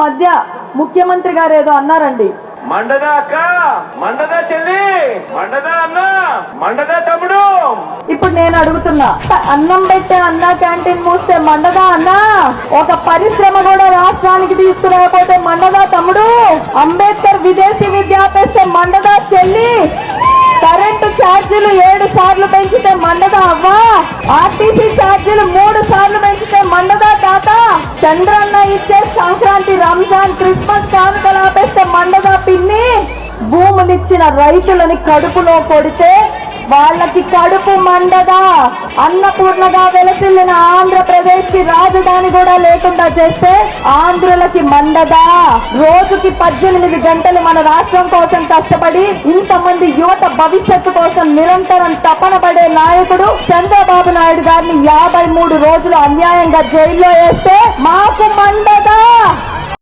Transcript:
మధ్య ముఖ్యమంత్రి గారు ఏదో అన్నారండి, మండదా అక్క, మండదా చెల్లి, మండదా అన్న, మండదా తమ్ముడు. ఇప్పుడు నేను అడుగుతున్నా, అన్నం పెట్టే అన్న క్యాంటీన్ మూస్తే మండదా అన్న, ఒక పరిశ్రమ కూడా రాష్ట్రానికి తీసుకురాకపోతే మండదా తమ్ముడు, అంబేద్కర్ విదేశీ విద్య ఆపేస్తే మండదా చెల్లి, కరెంటు ఛార్జీలు 7 సార్లు పెంచితే మండదా అవ్వా, ఆర్టీసీ ఛార్జీలు 3 సార్లు పెంచితే మండదా తాత, చంద్రన్న ఇచ్చే సంక్రాంతి, రంజాన్, క్రిస్మస్ కానుకలు ఆపేస్తే మండదా పిన్ని, భూములిచ్చిన రైతులని కడుపులో కొడితే వాళ్ళకి కడుపు మండదా, అన్నపూర్ణగా వెలసిల్లిన ఆంధ్రప్రదేశ్ కి రాజధాని కూడా లేకుండా చేస్తే ఆంధ్రులకి మండదా, రోజుకి 18 గంటలు మన రాష్ట్రం కోసం కష్టపడి ఇంతమంది యువత భవిష్యత్తు కోసం నిరంతరం తపన పడే నాయకుడు చంద్రబాబు నాయుడు గారిని 53 రోజులు అన్యాయంగా జైల్లో వేస్తే మాకు మండదా.